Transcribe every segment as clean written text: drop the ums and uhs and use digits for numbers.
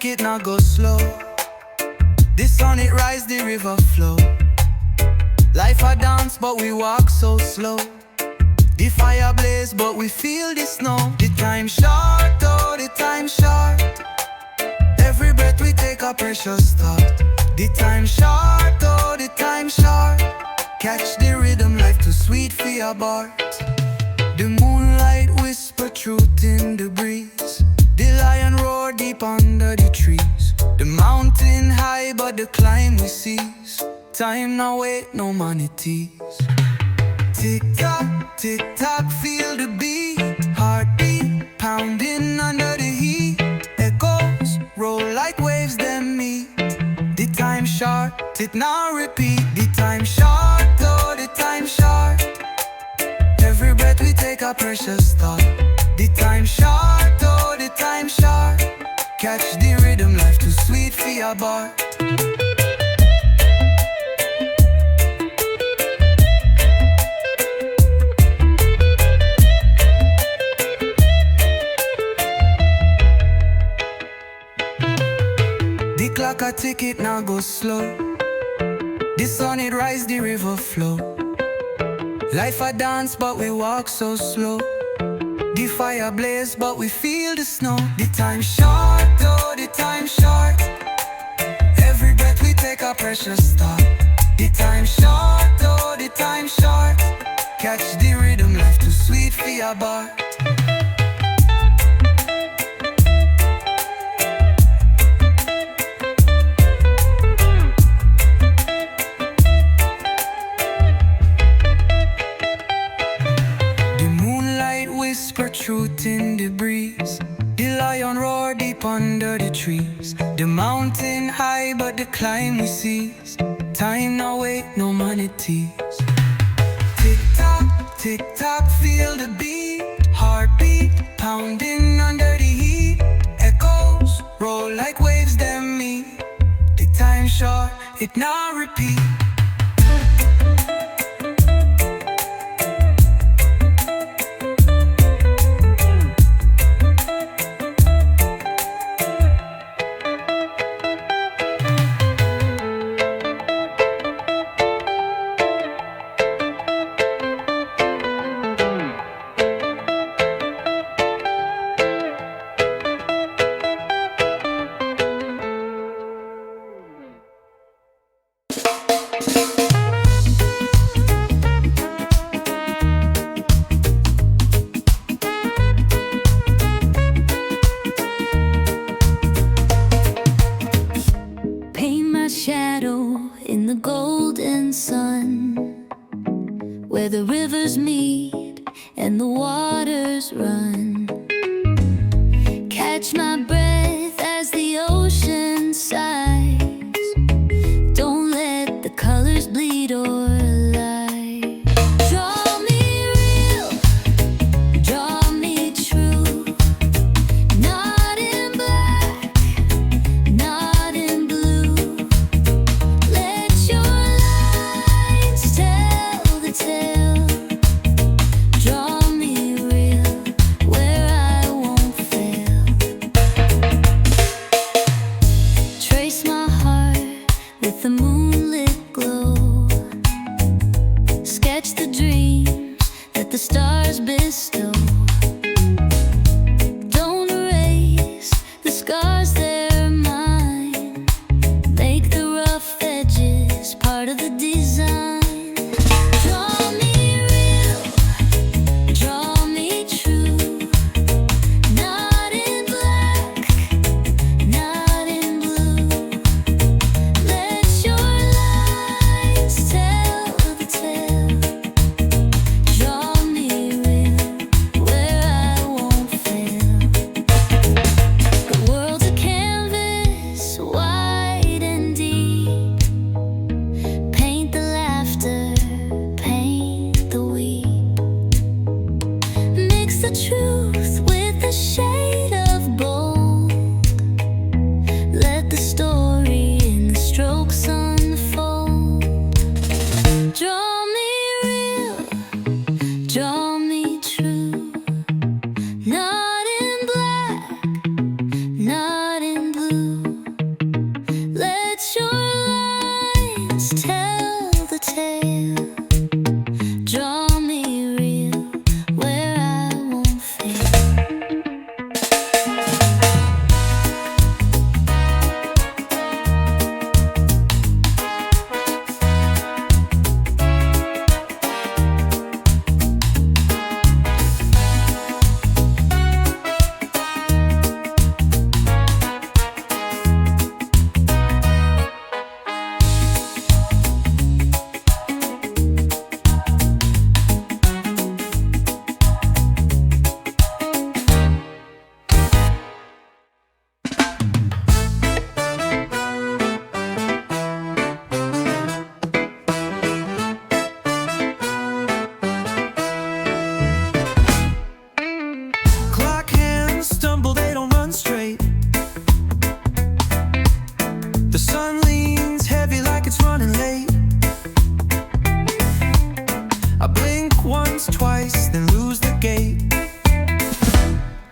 ticket now go slow. The sun it rise, the river flow. Life a dance but we walk so slow. The fire blaze but we feel the snow. The time short, oh the time short. Every breath we take a precious thought. The time short, oh the time short. Catch the rhythm, life too sweet for your heart. The moonlight whisper truth in the breeze. The lion roar deep under the trees. The mountain high but the climb we seize. Time now wait, no manatees. Tick tock, feel the beat. Heartbeat pounding under the heat. Echoes roll like waves them meet. The time short, it now repeat. The time short, oh the time short. Every breath we take a precious thought. The time short, oh the time short. Catch the rhythm, life too sweet for your bar. The clock a tick, it now go slow. The sun it rise, the river flow. Life a dance but we walk so slow. The fire blaze but we feel the snow. The time short, oh the time short. Every breath we take a precious thought. The time short, oh the time short. Catch the rhythm, life too sweet for your bar. Whisper truth in the breeze. The lion roar deep under the trees. The mountain high but the climb we seize. Time now wait, no manatees. Tick tock, feel the beat. Heartbeat pounding under the heat. Echoes roll like waves them meet. The time short, it now repeat. In the golden sun, where the rivers meet and the waters run. Catch my breath as the ocean sighs. Don't let the colors bleed or lie. Draw me real, draw me true. Not in black, not in blue. Let your lines tell the tale. Draw me real, where I won't fail. Trace my heart with the moonlit glow. Sketch the dreams that the stars bestow. Don't erase the scars, they're mine. Make the rough edges part of the design. Draw me real, draw me true. Not in black, not in blue. Let your lines tell the tale. Draw me real, where I won't fail. The world's a canvas, wide and deep. Paint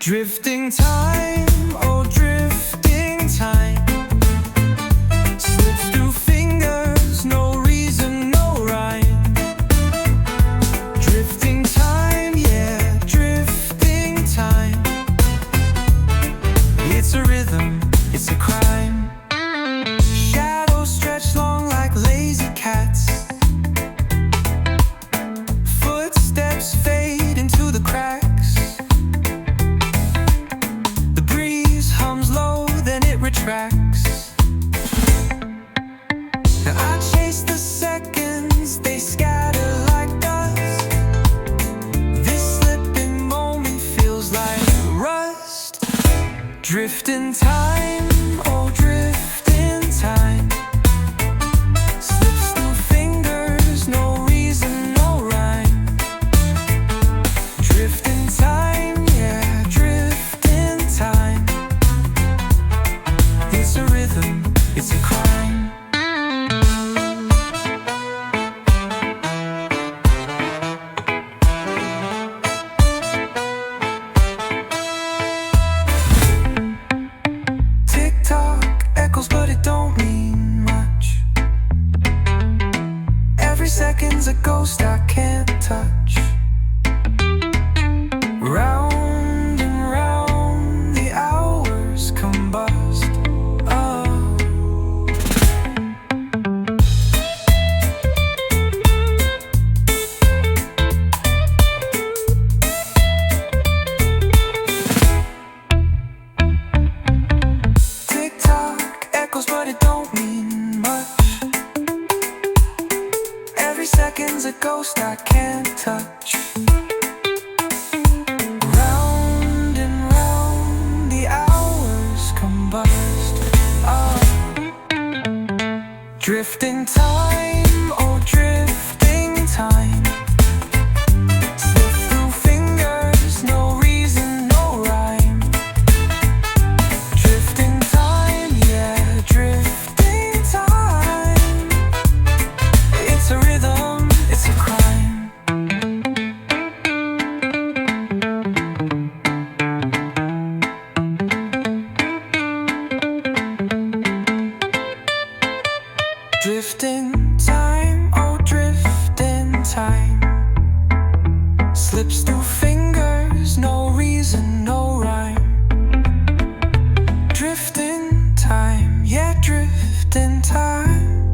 Drifting time, oh drifting time, slips through fingers, no reason, no rhyme. Drifting time, yeah, drifting time. It's a rhythm, it's a crime. Shadows stretch long like lazy cats. Footsteps fade into the cracks. Retracts. Now I chase the seconds, they scatter like dust. This slipping moment feels like rust. Drifting time, oh drifting time, slips through fingers, no reason, no rhyme. Drifting time, yeah, drifting time. It's a rhythm, it's a crime. Tick-tock echoes, but it don't mean much. Every second's a ghost I can't touch. Round and round the hours combust. But it don't mean much. Every second's a ghost I can't touch. Round and round the hours combust. Drifting time, oh drifting time, slip through fingers, no reason, no rhyme. Drifting time, yeah, drifting time. It's a rhythm, it's a crime. Drifting time, oh drifting time, slips through fingers, no reason, no rhyme. Drifting time, yeah, drifting time.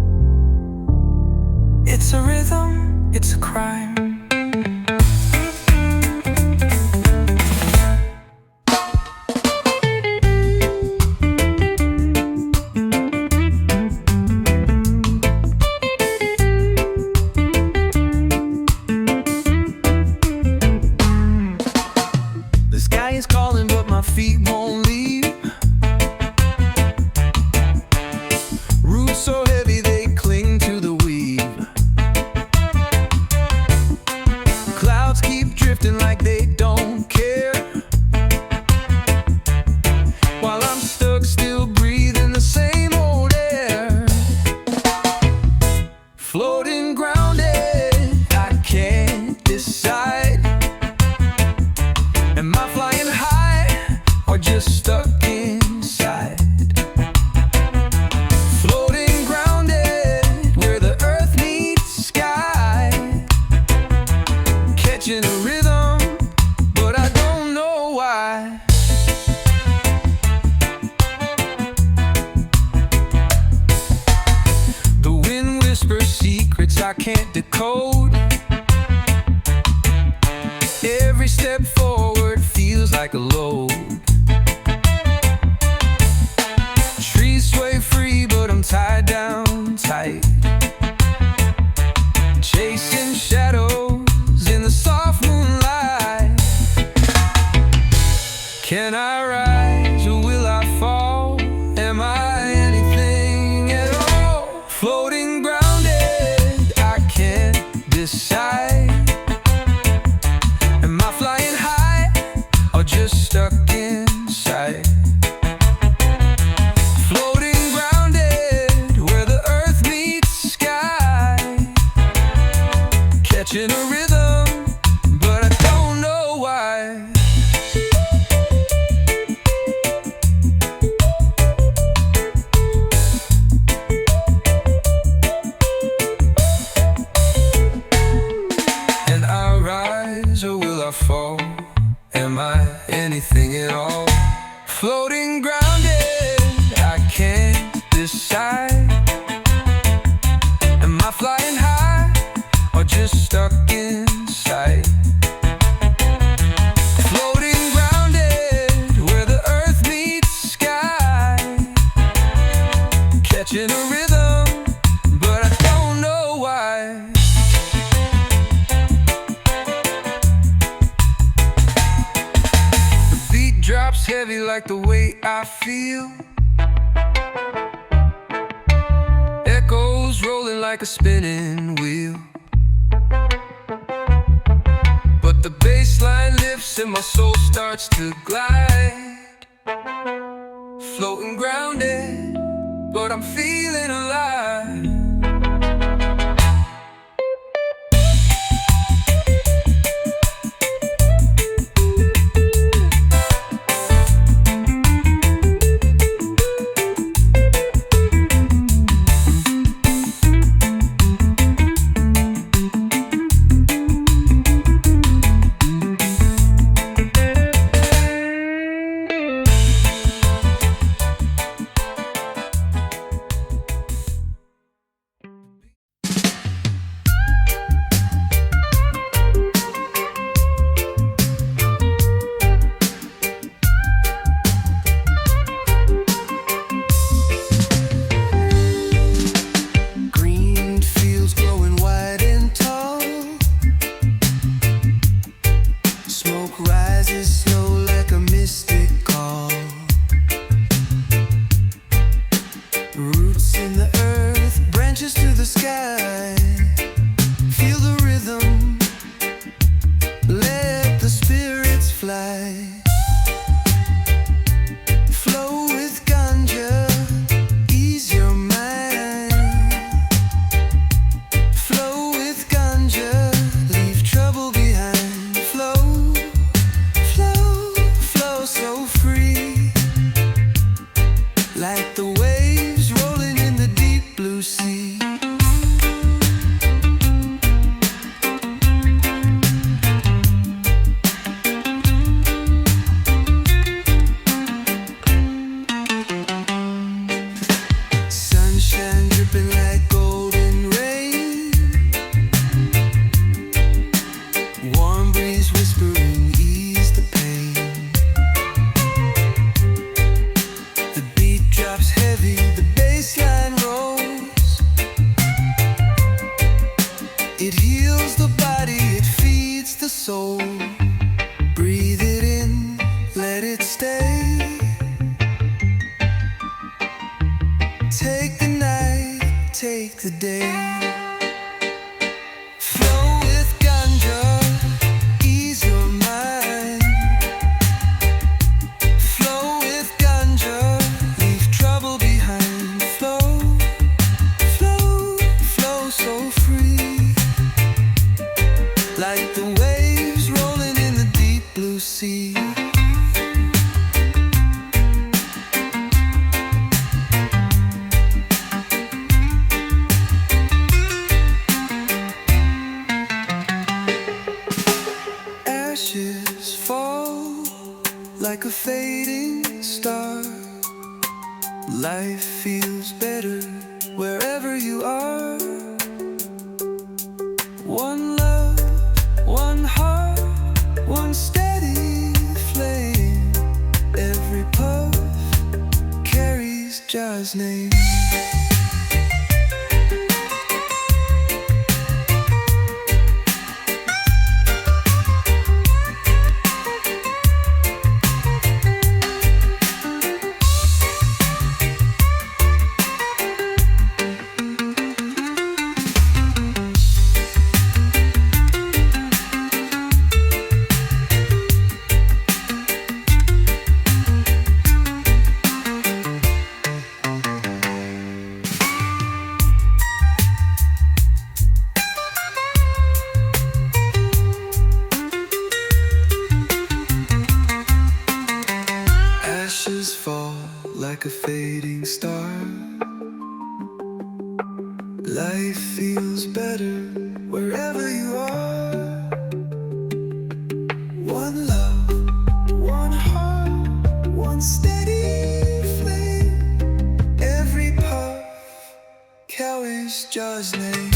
It's a rhythm, it's a crime. The sky is calling, but my feet won't leave. Roots so heavy they cling to the weave. Clouds keep drifting like they don't care, while I'm stuck still breathing the same old air. Floating grounded, I can't decide. Am I flying high or just stuck inside? Floating grounded where the earth meets sky, catching a rhythm, but I don't know why. The wind whispers secrets I can't decode. Every step forward feels like a load. Trees sway free, but I'm tied down tight, chasing shadows in the soft moonlight. Can I rise or will I fall? Am I anything at all? Floating grounded, I can't decide. Am I flying high or just stuck in catching a rhythm, but I don't know why. The beat drops heavy like the weight I feel. Echoes rolling like a spinning wheel. But the bass line lifts and my soul starts to glide. Floating grounded, but I'm feeling alive. Flow with Ganja, ease your mind. Flow with Ganja, leave trouble behind. Flow, flow, flow so free, like the waves rolling in the deep blue sea. Sunshine dripping like golden rain, warm breeze whispering, ease the pain. The beat drops heavy, the bass line rolls. It heals the body, it feeds the soul. Breathe it in, let it stay. Take the night, take the day. Flow with Ganja, ease your mind. Flow with Ganja, leave trouble behind. Flow, flow, flow so free, like the waves rolling in the deep blue sea. Ashes fall like a fading star. Life feels better wherever you are. One love, one heart, one steady flame. Every puff carries Jah's name. Ashes fall like a fading star. Life feels better wherever you are. One love, one heart, one steady flame. Every puff carries Jah's name.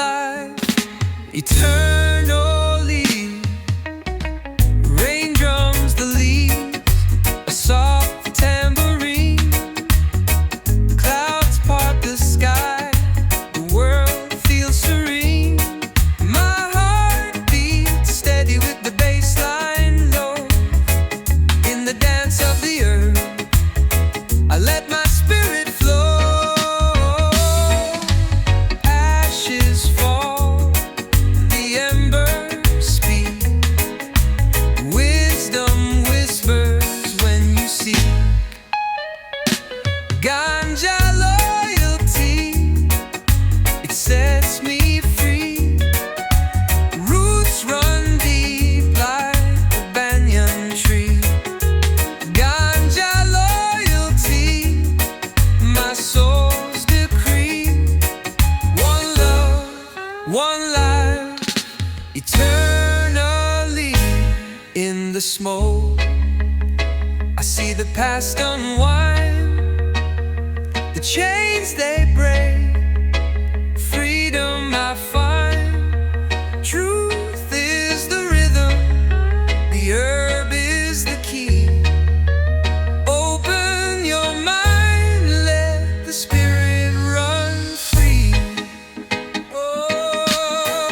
life, eternally. Rain drums the leaves, a soft tambourine. Clouds part the sky, the world feels serene. My heart beats steady with the bassline low. In the dance of the earth, I let my spirit flow. Ashes fall, the embers speak. Wisdom whispers when you see. Ganja loyalty, it sets me free. Roots run deep like a banyan tree. Ganja loyalty, my soul's decree. One love, one life, eternally. In the smoke, I see the past unwind. The chains they break, freedom I find. Truth is the rhythm, the herb is the key. Open your mind, let the spirit run free. Oh.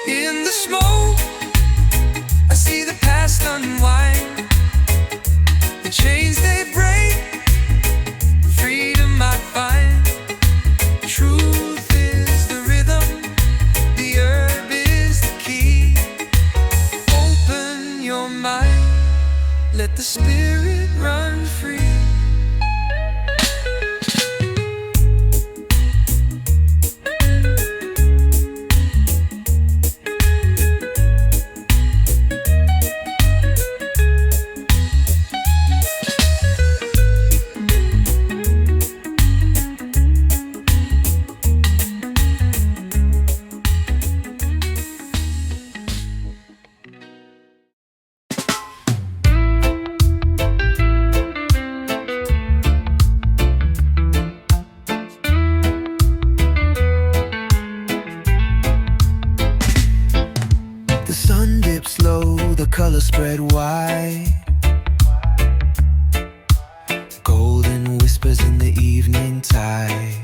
In the smoke, I see the past unwind. The chains they break, freedom I find. Truth is the rhythm, the herb is the key. Open your mind, let the spirit run free. The sun dips low, the colors spread wide. Golden whispers in the evening tide.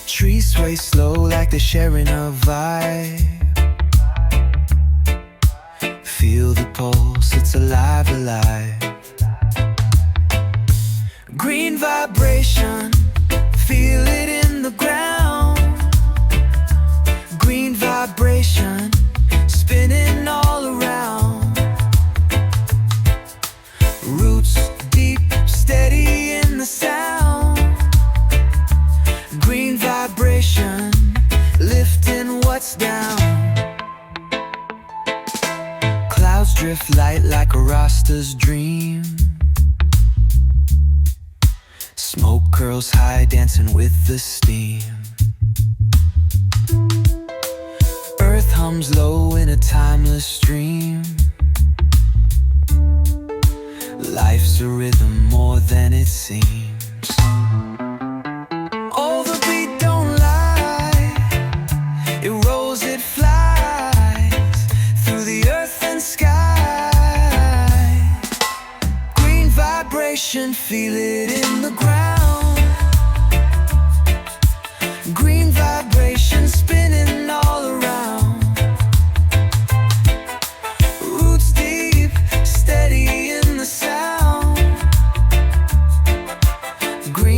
Trees sway slow like they're sharing a vibe. Feel the pulse, it's alive, alive. Green vibration, feel it in the ground. Green vibration, spinning all around. Roots deep, steady in the sound. Green vibration, lifting what's down. Clouds drift light like a Rasta's dream. Smoke curls high, dancing with the steam. Earth hums low in a timeless stream. Life's a rhythm more than it seems. Oh, the beat don't lie. It rolls, it flies through the earth and sky. Green vibration, feel it in the ground. Green vibration, spinning all around. Roots deep, steady in the sound. Green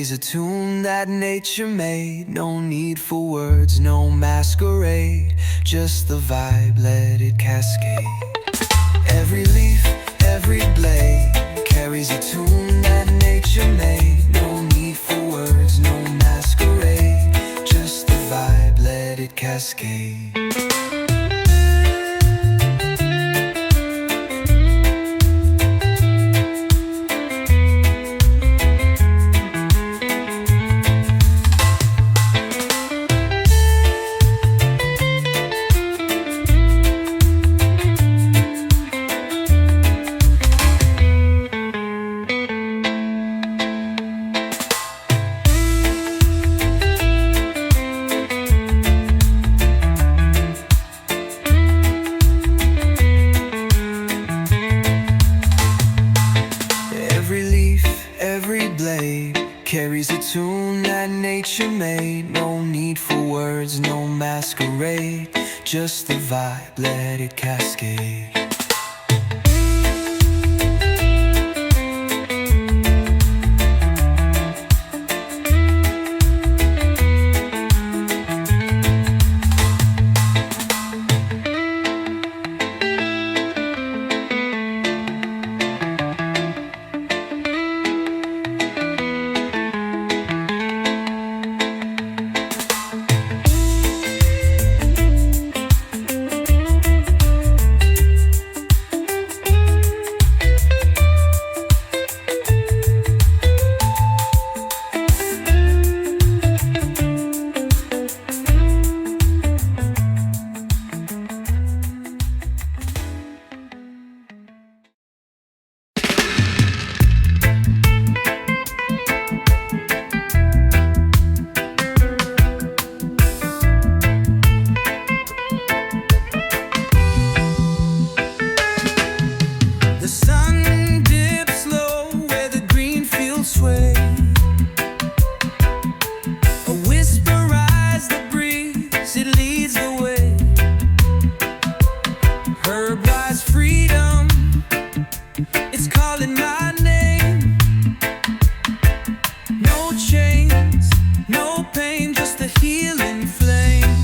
carries a tune that nature made. No need for words, no masquerade, just the vibe, let it cascade. Every leaf, every blade carries a tune that nature made. No need for words, no masquerade, just the vibe, let it cascade. Carries a tune that nature made. No need for words, no masquerade, just the vibe, let it cascade. Herbwise freedom, it's calling my name. No chains, no pain, just a healing flame.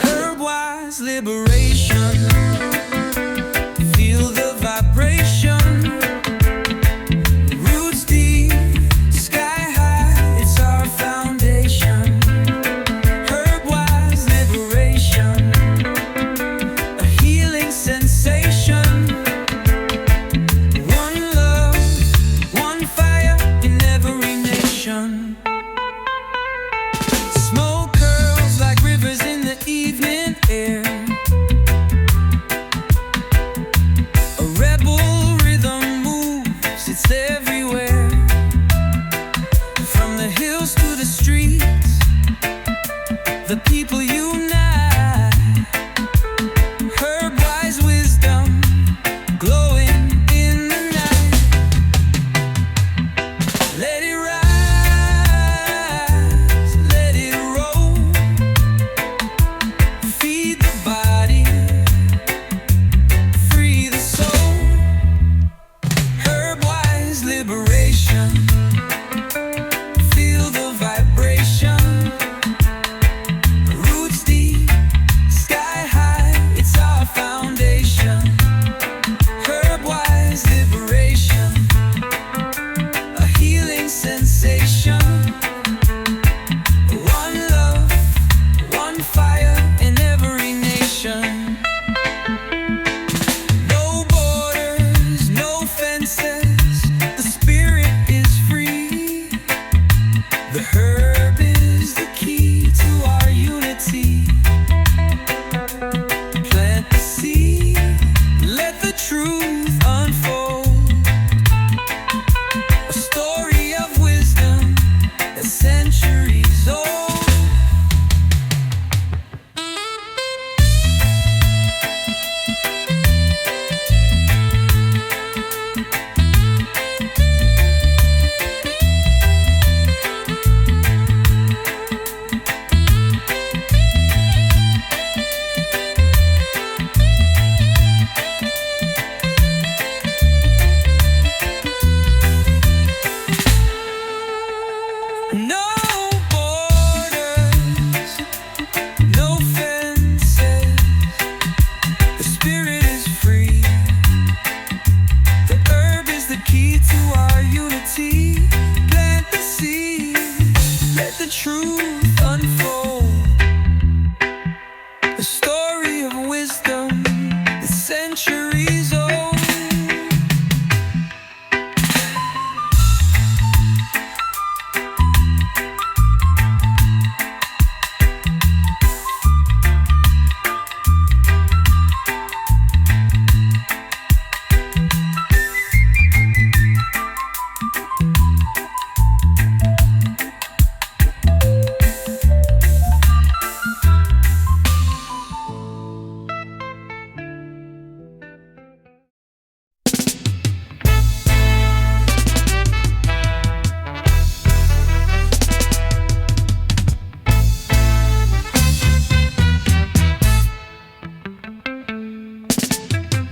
Herbwise liberation, feel the vibration. Roots deep, sky high, it's our foundation. Herbwise liberation, a healing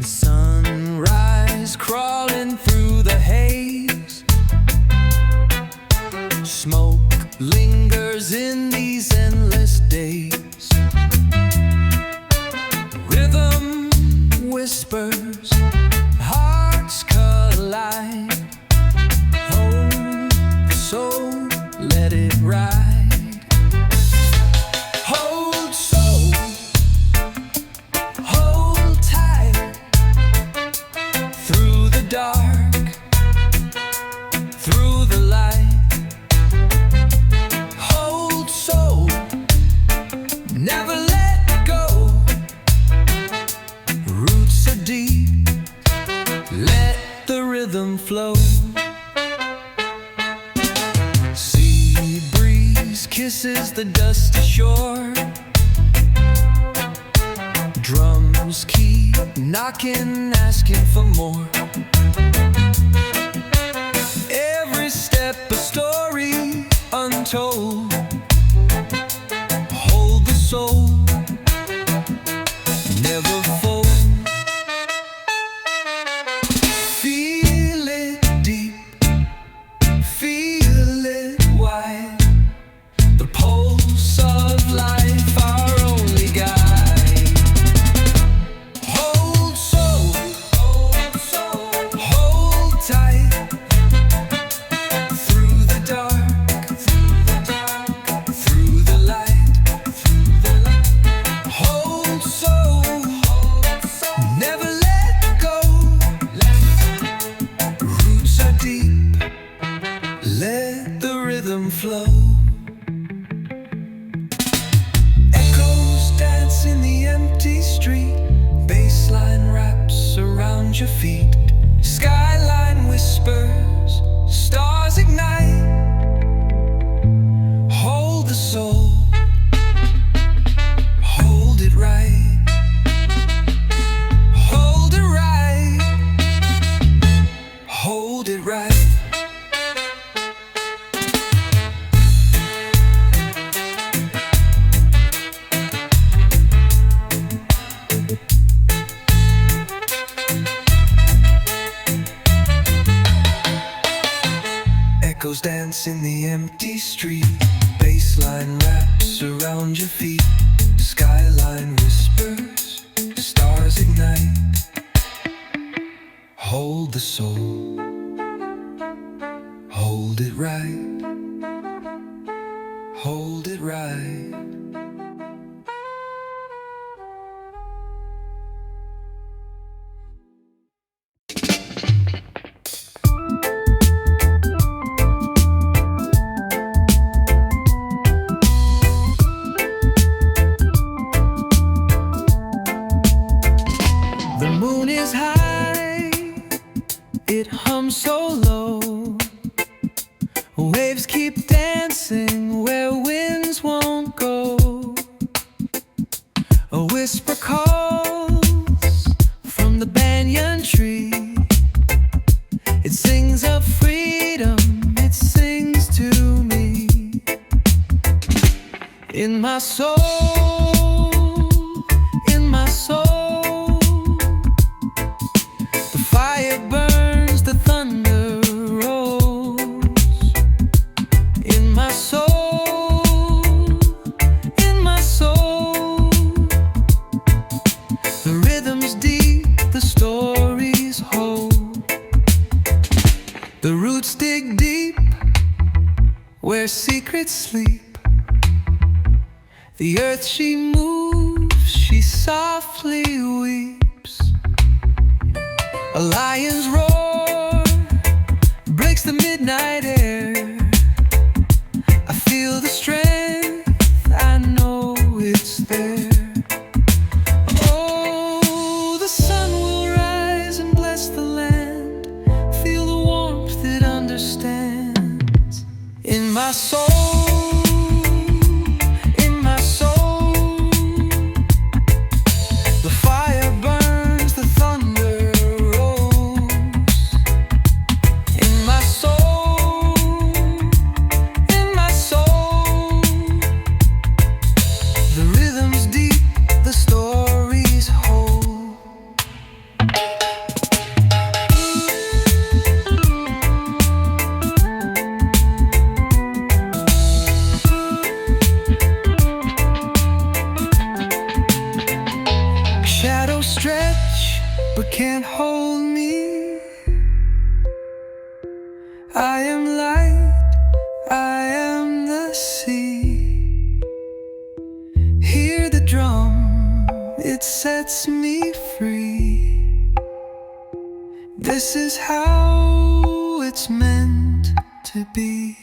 Sunrise crawling through the haze. Smoke lingers in these endless days. Rhythm whispers, hearts collide. Hold the soul, let it ride. Hold soul, hold tight. Through the dark, through the light. Hold soul, never let go. Roots are deep, let the rhythm flow. Sea breeze kisses the dusty shore. Drums keep knocking, asking for more. Every step a story untold. Hold the soul, never fold. Feel it deep, feel it wide. The pulse of life, our only guide. Hold soul, hold tight. Through the dark, through the light. Hold soul, never let go. Roots are deep, let the rhythm flow. Echoes dance in the empty street. Bassline wraps around your feet. Skyline whispers, stars ignite. Hold the soul, hold it right. Hold it right, hold it right. Echoes dance in the empty street. Bassline wraps around your feet. Skyline whispers, stars ignite. Hold the soul, hold it right. Hold it right. The moon is high, it hums so low. Waves keep dancing where winds won't go. A whisper calls from the banyan tree. It sings of freedom, it sings to me. In my soul, in my soul, the fire burns, the thunder rolls. In my soul, in my soul, the rhythm's deep, the stories hold. The roots dig deep, where secrets sleep. The earth she moves, she softly weeps. A lion's roar breaks the midnight air. I feel the strength, I know it's there. Oh, the sun will rise and bless the land. Feel the warmth that understands. In my soul, soul. stretch but can't hold me. I am light, I am the sea. Hear the drum, it sets me free. This is how it's meant to be.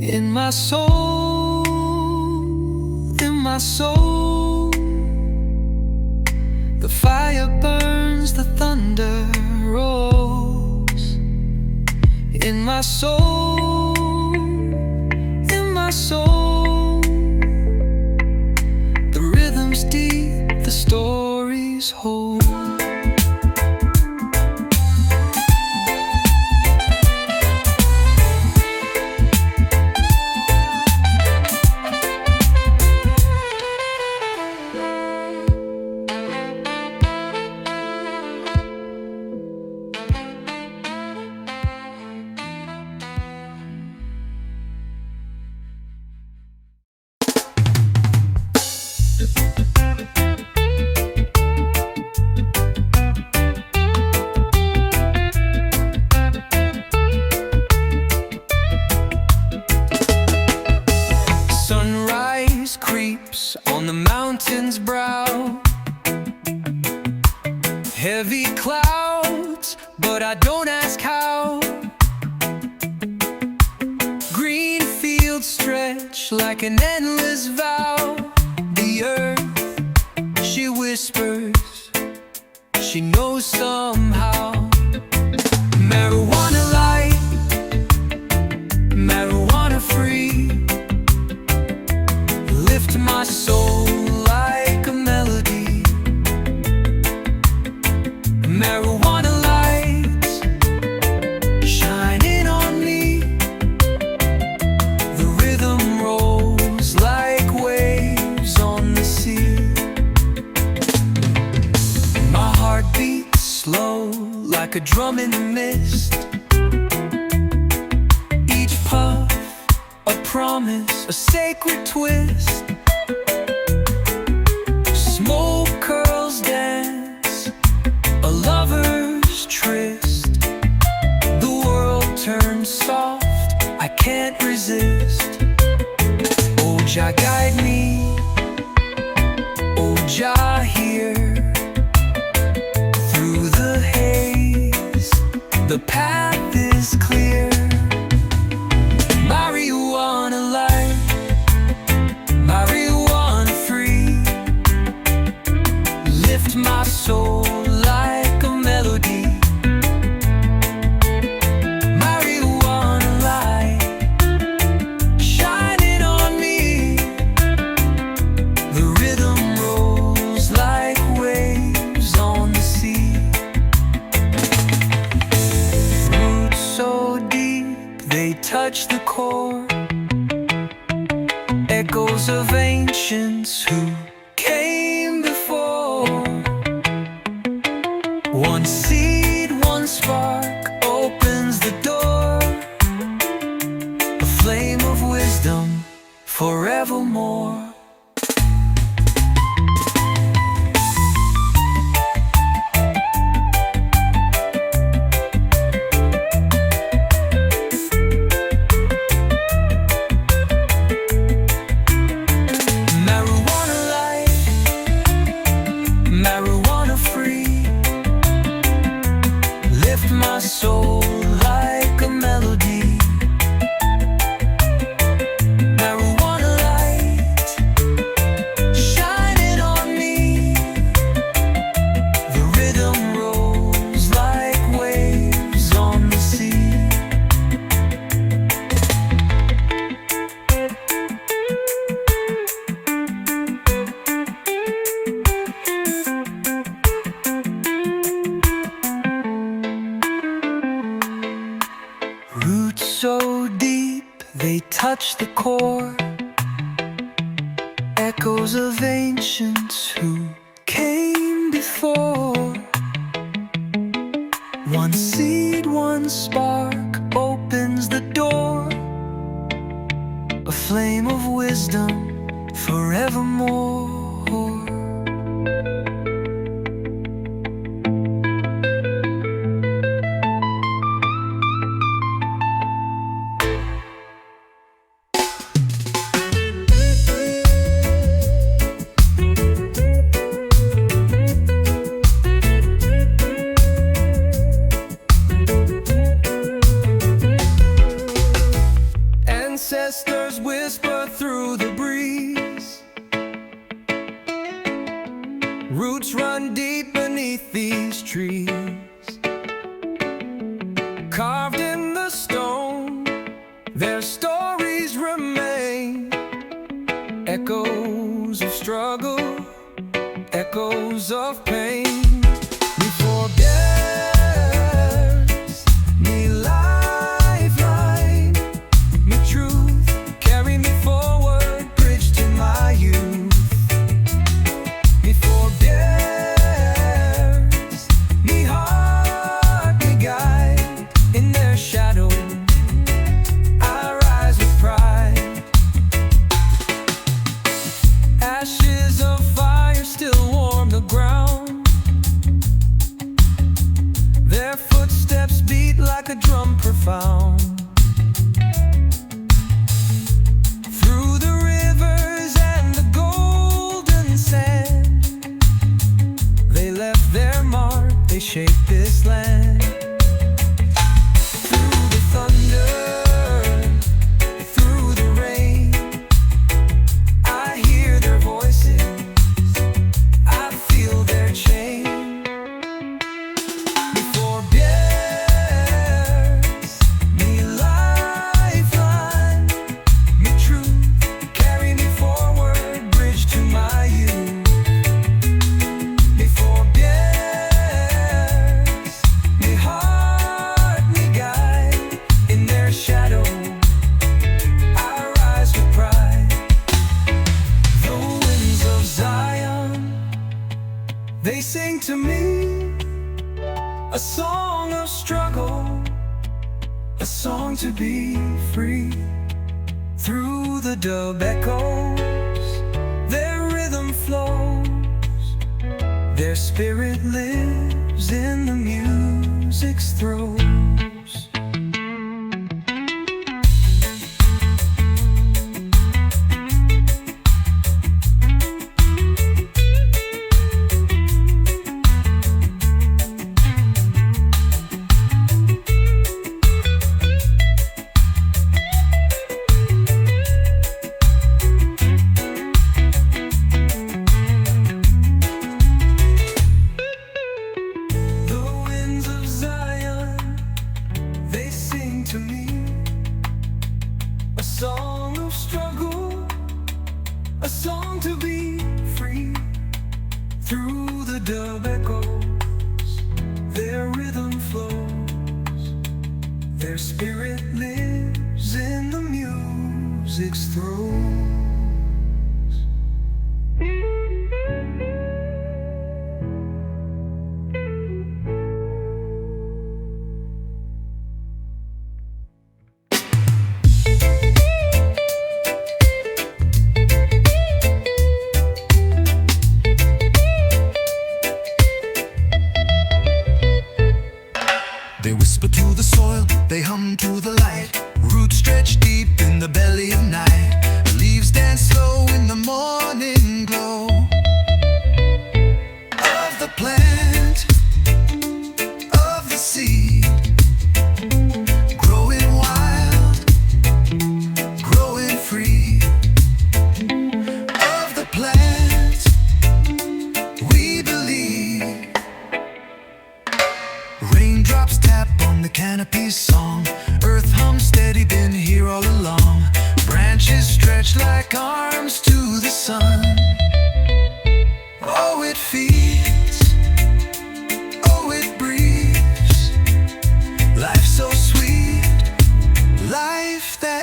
In my soul, the fire burns, the thunder rolls. In my soul, the rhythm's deep, the stories hold. Sunrise creeps on the mountain's brow. Heavy clouds, but I don't ask how. Green fields stretch like an endless vow. The earth, she whispers, she knows somehow. Marijuana light, marijuana free. Lift my soul like a melody. Marijuana lights shining on me. The rhythm rolls like waves on the sea. My heart beats slow like a drum in the mist. Each puff a promise, a sacred twist. Smoke curls dance, a lover's tryst. The world turns soft, I can't resist. Oh Jah guide me, oh Jah hear. Through the haze, the path is clear. Marijuana light, marijuana free. Lift my soul like a melody. Marijuana light shining on me. The rhythm rolls like waves on the sea. Roots so deep they touch the core. Echoes of ancients who came before. One seed, one spark opens the door. A flame of wisdom forevermore. Marijuana free. Lift my soul like a melody. Marijuana light so deep they touch the core, echoes of ancients who came before. One seed, one spark opens the door, a flame of wisdom forevermore. Ancestors whisper through the breeze, roots run deep beneath these trees. Carved in the stone, their stories remain, echoes of struggle, echoes of pain. We forebears, me lifeline, me truth, carry me forward, bridge to my youth. Me forebears, me heart, me guide, in their shadow I rise with pride. Ashes of fire still warm the ground, their footsteps beat like a drum profound. Through the rivers and the golden sand, they left their mark, they shaped this land. Through the thunder, through the rain, I hear their voices, I feel their chain. Me forebears, me lifeline, me truth, carry me forward, bridge to my youth. Me forebears, me heart, me guide, in their shadow I rise with pride. The winds of Zion, they sing to me a song of struggle, a song to be free. Through the dub echoes, their rhythm flows, their spirit lives in the music's throes. The winds of Zion, they sing to me a song of struggle, a song to be free. Through the dub echoes, their rhythm flows, their spirit lives in the music's throes. They whisper to the soil, they hum to the light, roots stretch deep in the belly of night. Leaves dance slow in the morning glow of the plant, of the seed, growing wild, growing free. Of the plant, we believe. Raindrops tap on the canopy's song, earth hums steady, been here all along. Brand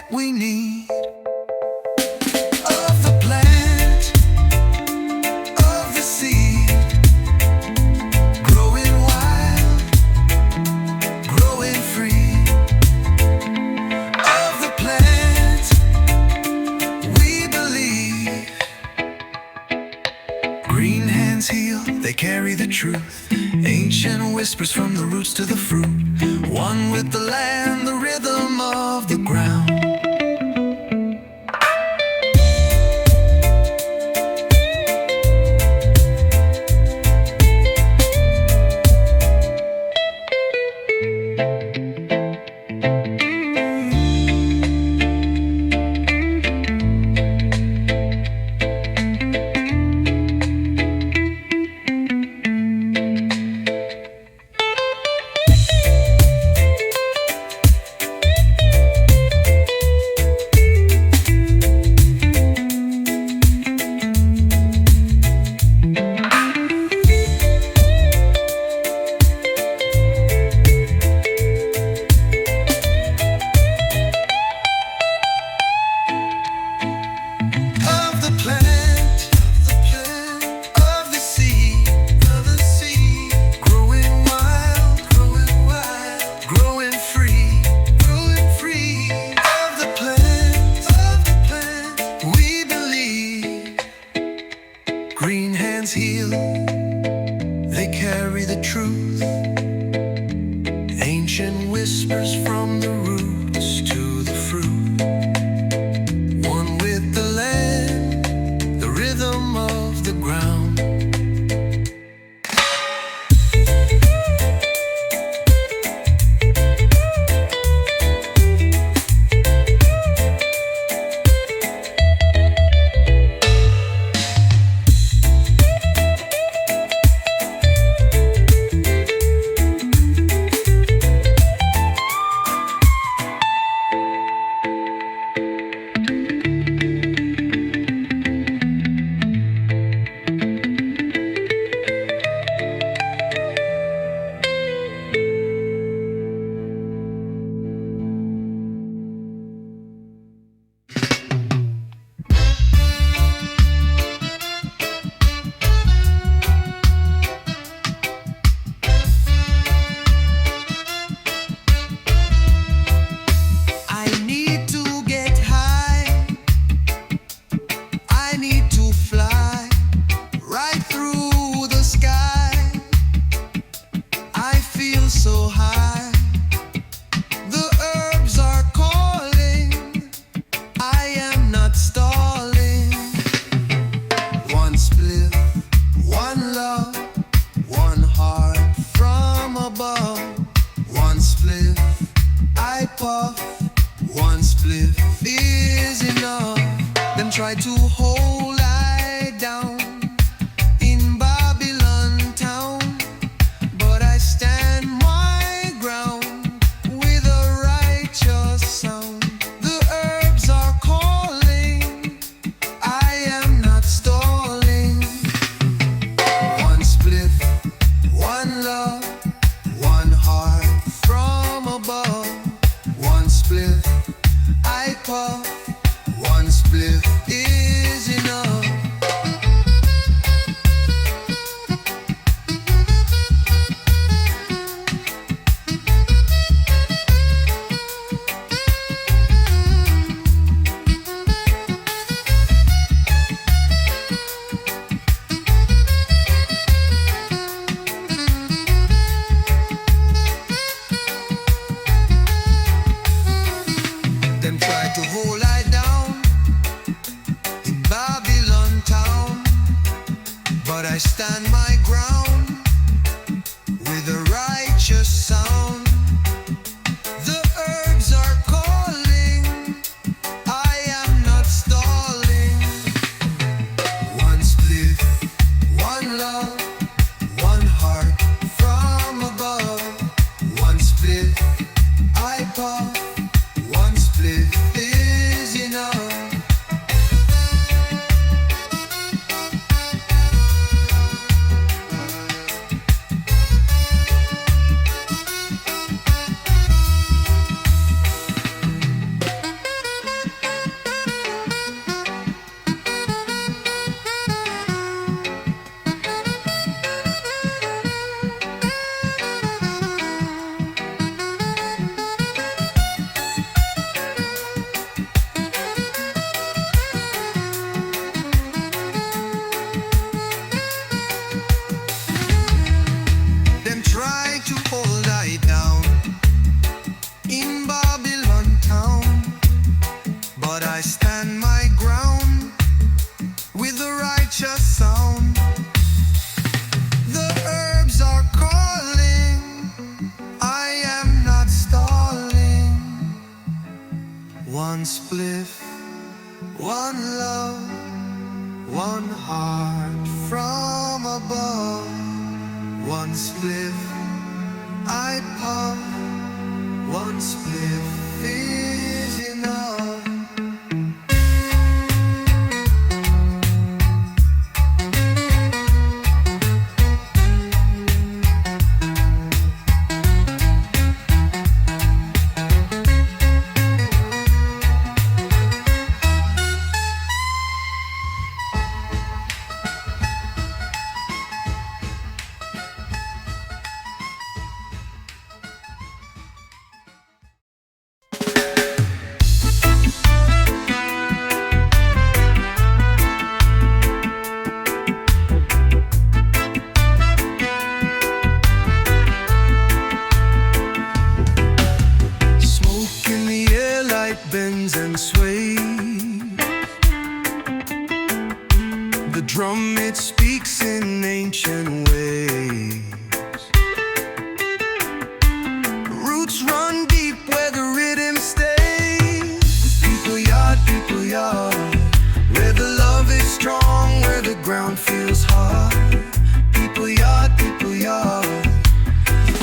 that we need. Of the plant, of the seed, growing wild, growing free. Of the plant, we believe. Green hands heal, they carry the truth. Ancient whispers from the roots to the fruit. One with the land, the rhythm of the ground. Green hands heal, they carry the truth. Ancient whispers from the roots to the fruit. One with the land, the rhythm of the ground. One spliff is enough. Them try to hold I down in Babylon town, but I stand my ground with a righteous sound. The herbs are calling, I am not stalling. One spliff, one love, one heart from above. One spliff, I puff. One spliff is enough. Them try to hold I down in Babylon town, but I stand my ground with a righteous sound. The herbs are calling, I am not stalling. One spliff, one love, one heart from above. One spliff, I puff. One spliff is enough. One spliff, one love, one heart from above. One spliff, I puff. One spliff is enough. Bends and sways. The drum, it speaks in ancient ways. Roots run deep where the rhythm stays. People yard, where the love is strong, where the ground feels hard. People yard,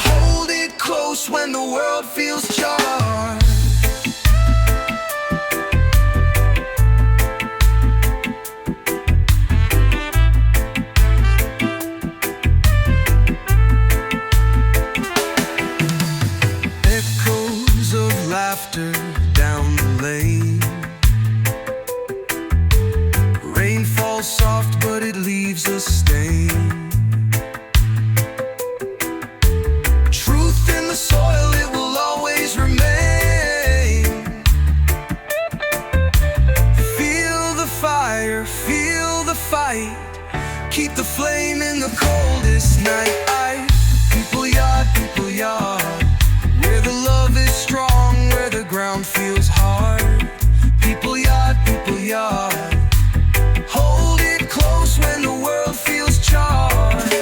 hold it close when the world feels charged. Down the lane, rain falls soft but it leaves a stain. Truth in the soil, it will always remain. Feel the fire, feel the fight, keep the flame in the coldest night. People yard, where the love is strong, where the ground feels hard. People yard, hold it close when the world feels charged.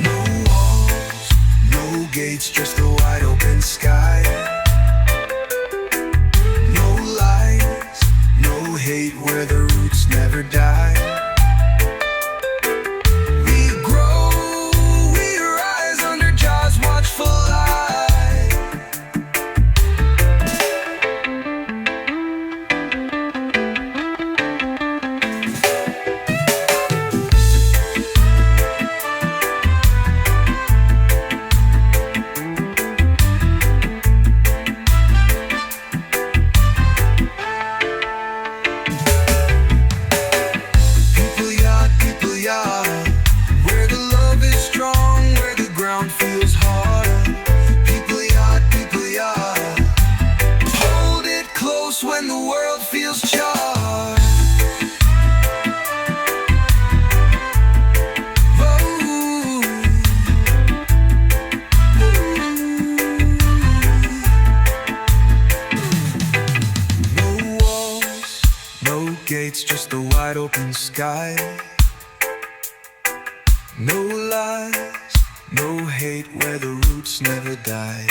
No walls, no gates, just a wide open sky. Hate where the roots never die. We grow, we rise under Jah's watchful eye. Where the love is strong, where the ground feels hard. People yard, hold it close when the world feels charged. No walls, no gates, just a wide open sky. No lies, no hate where the roots never die.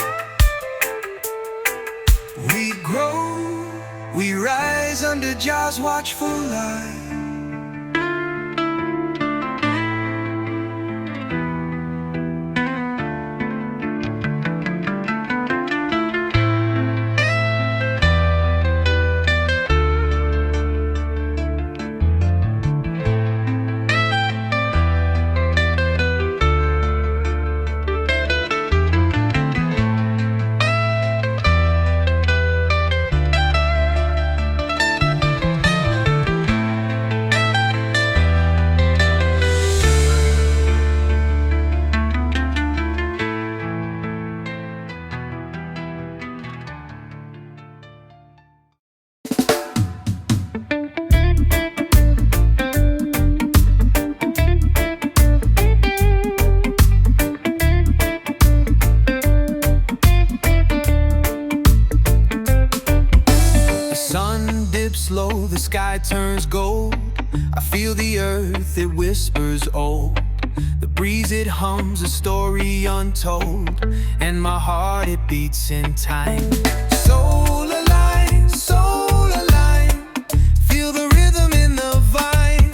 We grow, we rise under Jah's watchful eye. sky turns gold. I feel the earth, it whispers old. The breeze, it hums a story untold. And my heart, it beats in time. Soul aligned, soul aligned. Feel the rhythm in the vine.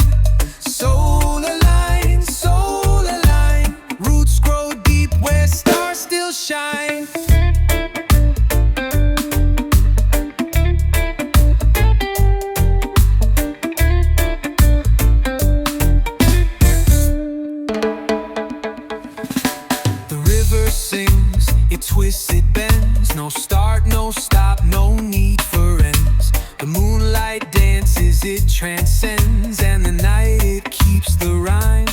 Soul aligned, soul aligned. Roots grow deep where stars still shine. It twists, it bends, no start, no stop, no need for ends. The moonlight dances, it transcends, and the night, it keeps the rhyme.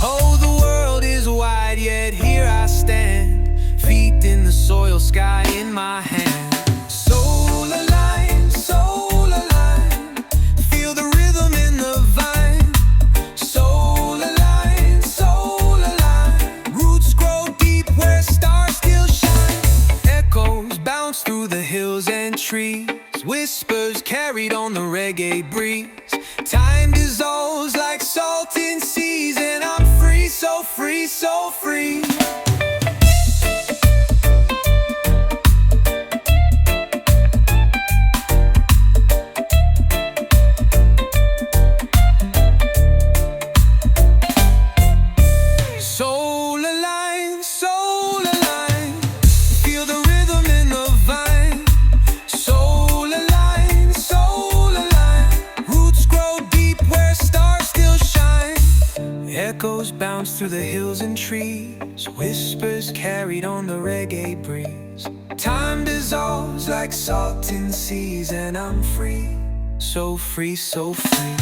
Oh, the world is wide, yet here I stand, feet in the soil, sky in my hand. Soul aligned, soul aligned. Feel the rhythm in the vine. Soul aligned, soul aligned. Roots grow deep where stars still shine. Echoes bounce through the hills and trees. Whispers carried on the reggae breeze. Time dissolves like salt in seas, and I'm free, so free, so free. Soul aligned, soul aligned. Feel the rhythm in the vine. Soul aligned, soul aligned. Roots grow deep where stars still shine. Echoes bounce through the hills and trees. Whispers carried on the reggae breeze. Time dissolves like salt in seas, and I'm free, so free, so free.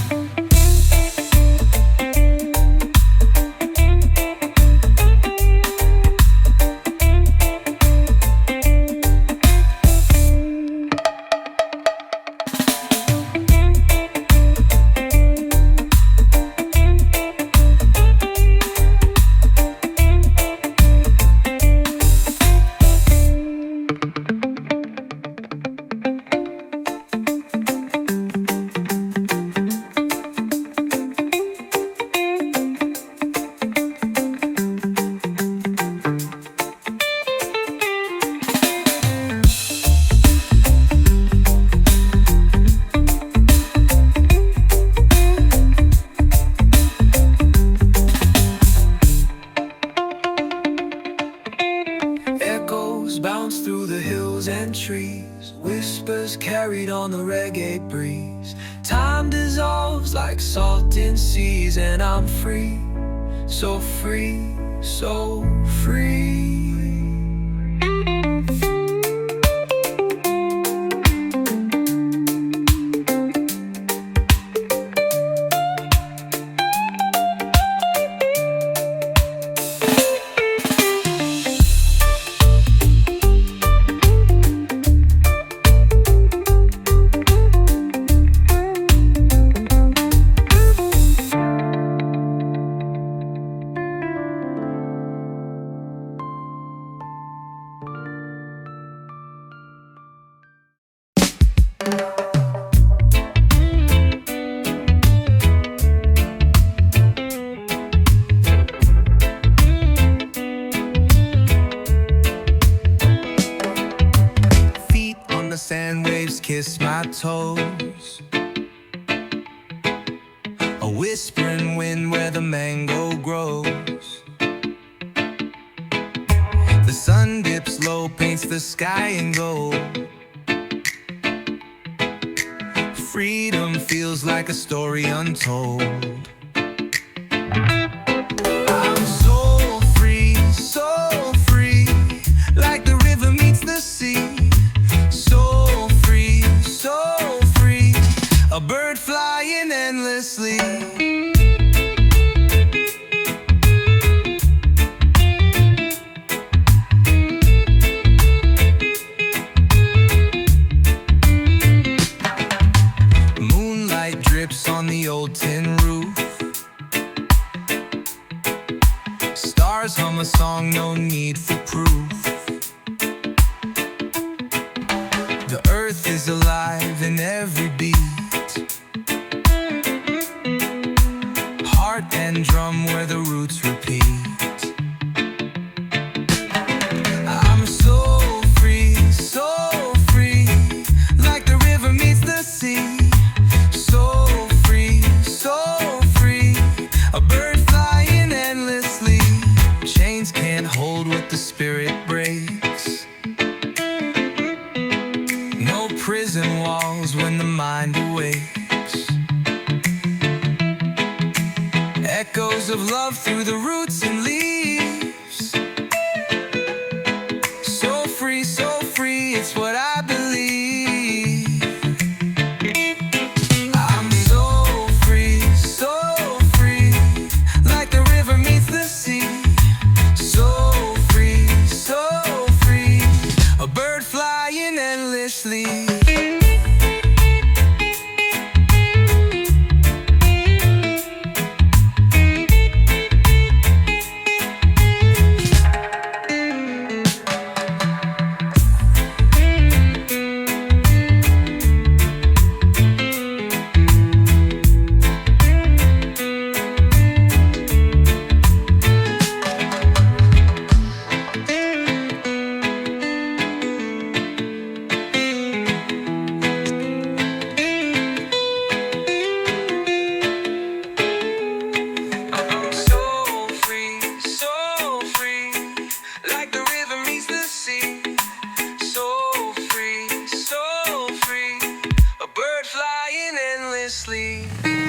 Bounce through the hills and trees. Whispers carried on the reggae breeze. Time dissolves like salt in seas, and I'm free, so free, so free. Sand waves kiss my toes. A whispering wind where the mango grows. The sun dips low, paints the sky in gold. Freedom feels like a story untold. I'm so free, like the river meets the sea. So free, a bird flying endlessly. Moonlight drips on the old tin roof. Stars hum a song, no need for proof. The earth is alive in every beat. and drum where the roots repeat. I'm so free, like the river meets the sea. So free, a bird flying endlessly. Chains can't hold what the spirit breaks. No prison walls when the mind awakes. Echoes of love through the roots and leaves. So free, it's what I believe. I'm so free, like the river meets the sea. So free, a bird flying endlessly. Flying endlessly.